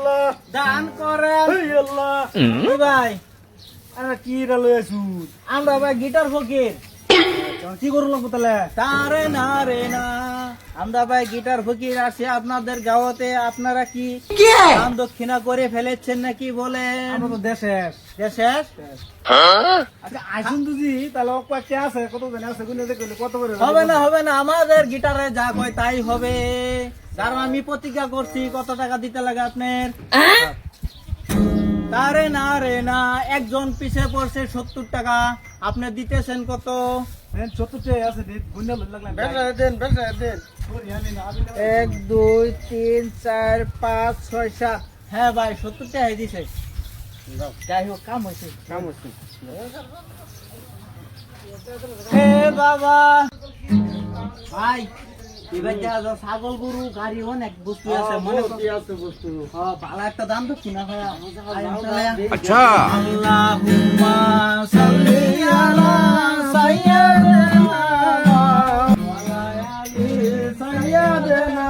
আল্লাহ দান করেন এই আল্লাহ ওই ভাই আরে কি রে লইছু আমরা ভাই গিটার ফকির কি করলো তাহলে তারে না রে না আমরা ভাই গিটার ফকির আসি আপনাদের গাওয়াতে আপনারা কি দান দক্ষিণা করে ফেলেছেন নাকি বলেন আমরা তো দেশে শেষ আচ্ছা আইসুন দুজি তাহলে কয়েকটা আছে কত জন আছে গুনে দেখলে কত করে হবে না আমাদের গিটারে যা কয় তাই হবে কারণ আমি প্রতিজ্ঞা করছি কত টাকা দিতে লাগে আপনার তারে না রে না একজন পিছে পড়ছে 70 টাকা আপনি দিতেছেন কত ছোট আছে গুনে লাগলাম দেন দেন 1 2 3 4 5 6 7 হ্যাঁ ভাই 70 টাকা দিছে যাই হোক কাম হয়েছে এ বাবা ভাই এবার যা যা ছাগল গরু গাড়ি অনেক বস্তু আছে মনে কি আছে বস্তু ভালো একটা দাম তো কিনা ভাইয়া अच्छा আল্লাহুম্মা সাল্লি আলা সাইয়্যিদিনা ওয়া আলি সাইয়্যিদিনা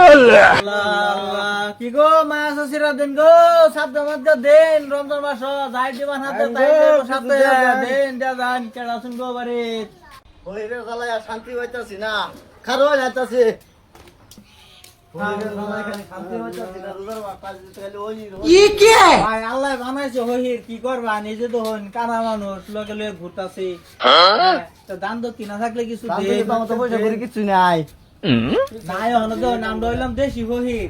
আল্লাহ কি গো মায়া সসিরা দেন গো সাবধান মত দেন রমজান মাস যাই দিবান হাতে তাই দেব সাথে দেন দেন কেডা শুন গো বাড়ি ওই রে শালা শান্তি হইতাছি না খারোয়া যাইতাছে ভাই আল্লাহ বানাইছে হইর কি করবা নিজে তো হন কানা মানুষ লগে লগে ঘুরতাছি তো দান তো কিনা থাকলে কিছু দে কিছু নাই নাই হন তো নাম রইলাম দেশি হইর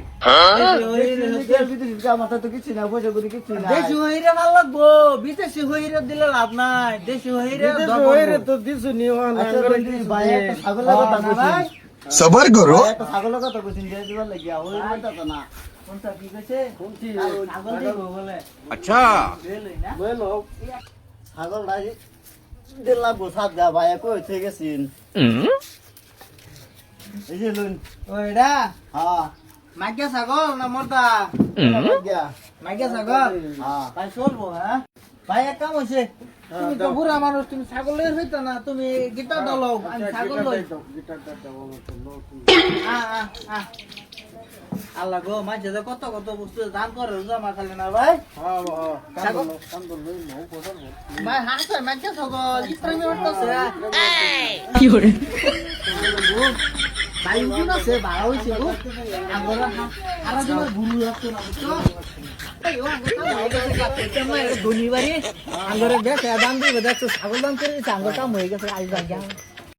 মাথা তো কিছু না পয়সা করে কিছু নাই দেশি হইরে ভালো লাগবো বিদেশি হইরে দিলে লাভ নাই দেশি হইরে তো দিছু নিওয়ান ভাই একটা ছাগল ভাই सबर करो একটা ছাগলের কথা কইছিন দিয়ে দিবার লাগিয়া ওই মনটা তো না কোনটা কি কইছে কোনটি ছাগল দিব বলে अच्छा বেলই না বলো ছাগল রাই দিল লাগবো সাত গা ভাই কই থেকে গেছিন এই যে লুন ওইডা হ্যাঁ মাইকে ছাগল না মর্দা গিয়া মাইকে ছাগল হ্যাঁ ভাই চলবো হ্যাঁ ভাই এক কাম হইছে তুমি তো বুড়া মানুষ তুমি ছাগলের হইতো না তুমি গিটার ডালো আমি ছাগল লই আল্লাহ গো মাঝে যে কত কত বস্তু দান করে জমা খালি না ভাই ভাই হাসে মাইকে ছাগল ইসলামী হইতাছে কি করে ভাই উঠুন আছে ভাড়া হইছে গো আগরা সারা দিন গুরু লাগতো না বুঝছো ধনী বাড়ি আঙ্গরে দেখ দাম দিবে দেখছো ছাগল দাম করে দিচ্ছে আঙ্গর কাম হয়ে গেছে আজ